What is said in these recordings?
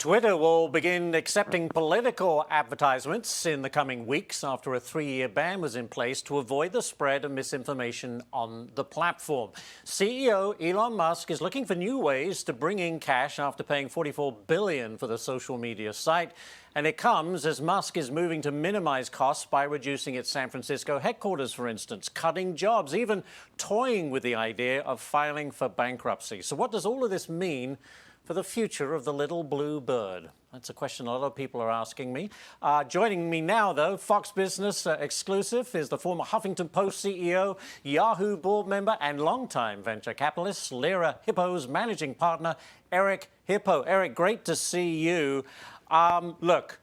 Twitter will begin accepting political advertisements in the coming weeks after a 3-year ban was in place to avoid the spread of misinformation on the platform. CEO Elon Musk is looking for new ways to bring in cash after paying $44 billion for the social media site. And it comes as Musk is moving to minimize costs by reducing its San Francisco headquarters, for instance, cutting jobs, even toying with the idea of filing for bankruptcy. So what does all of this mean for the future of the little blue bird? That's a question a lot of people are asking me. Joining me now, though, Fox Business exclusive, is the former Huffington Post CEO, Yahoo board member, and longtime venture capitalist, Lyra Hippo's managing partner, Eric Hippo. Eric, great to see you. Look,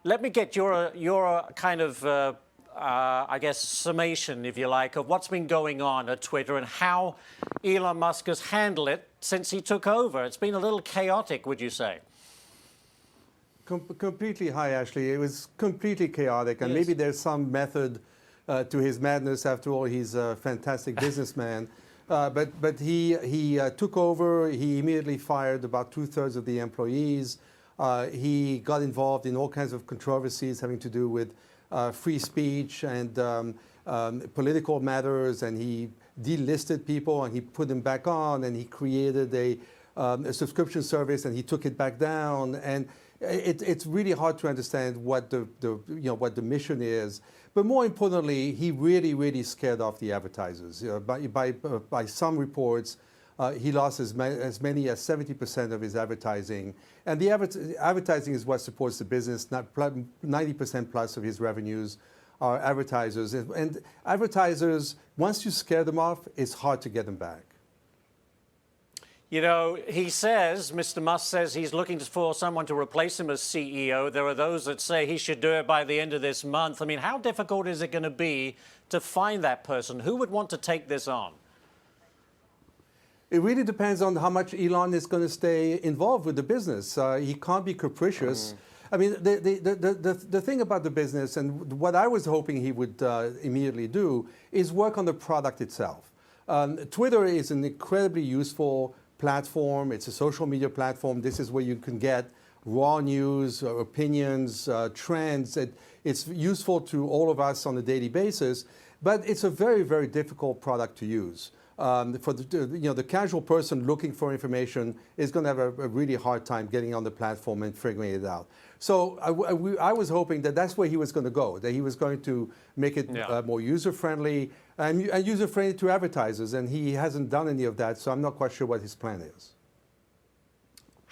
let me get your kind of I guess, summation, if you like, of what's been going on at Twitter and how Elon Musk has handled it since he took over. It's been a little chaotic, would you say? Completely. Hi, Ashley. It was completely chaotic, and maybe there's some method to his madness. After all, he's a fantastic businessman. But he took over. He immediately fired about 2/3 of the employees. He got involved in all kinds of controversies having to do with free speech and political matters, and he delisted people and he put them back on, and he created a subscription service and he took it back down, and it's really hard to understand what the mission is. But more importantly, he really scared off the advertisers. By some reports, he lost as many as 70% of his advertising. And the advertising is what supports the business. 90% plus of his revenues are advertisers. And advertisers, once you scare them off, it's hard to get them back. You know, he says, Mr. Musk says he's looking for someone to replace him as CEO. There are those that say he should do it by the end of this month. I mean, how difficult is it going to be to find that person? Who would want to take this on? It really depends on how much Elon is going to stay involved with the business. He can't be capricious. I mean, the thing about the business, and what I was hoping he would immediately do, is work on the product itself. Twitter is an incredibly useful platform. It's a social media platform. This is where you can get raw news, opinions, trends. It's useful to all of us on a daily basis, but it's a very difficult product to use. For the casual person looking for information is going to have a really hard time getting on the platform and figuring it out. So I was hoping that that's where he was going to go, that he was going to make it more user-friendly and user-friendly to advertisers, and he hasn't done any of that, so I'm not quite sure what his plan is.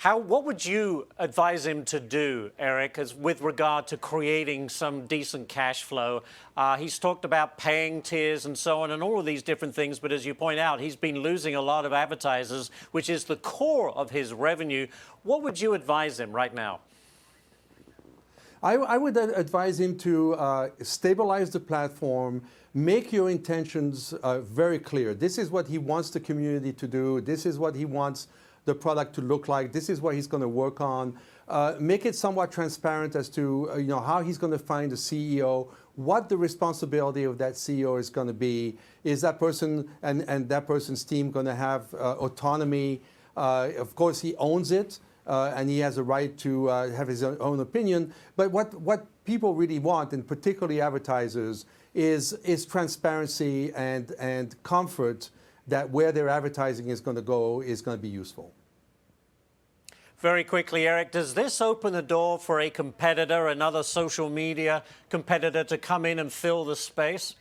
What would you advise him to do, Eric, as with regard to creating some decent cash flow? He's talked about paying tiers and so on and all of these different things, but as you point out, he's been losing a lot of advertisers, which is the core of his revenue. What would you advise him right now? I would advise him to stabilize the platform, make your intentions very clear. This is what he wants the community to do. This is what he wants the product to look like. This is what he's going to work on. Make it somewhat transparent as to how he's going to find a CEO, what the responsibility of that CEO is going to be. Is that person and that person's team going to have autonomy? Of course, he owns it, and he has a right to have his own opinion. But what people really want, and particularly advertisers, is transparency and comfort that where their advertising is going to go is going to be useful. Very quickly, Eric, does this open the door for a competitor, another social media competitor, to come in and fill the space?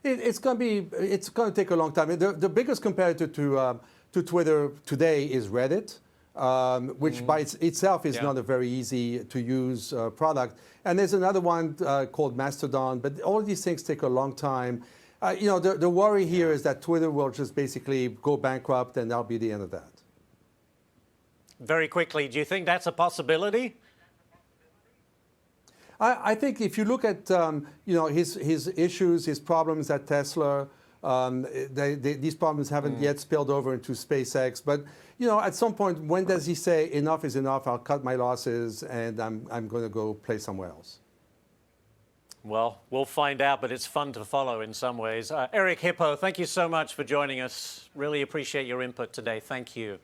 It's going to take a long time. The biggest competitor to Twitter today is Reddit, which by itself is not a very easy to use product. And there's another one called Mastodon, but all of these things take a long time. The worry here is that Twitter will just basically go bankrupt, and that'll be the end of that. Very quickly, do you think that's a possibility? I think if you look at his issues, his problems at Tesla, these problems haven't yet spilled over into SpaceX. But at some point, when does he say enough is enough? I'll cut my losses, and I'm going to go play somewhere else. Well, we'll find out, but it's fun to follow in some ways. Eric Hippo, thank you so much for joining us. Really appreciate your input today. Thank you.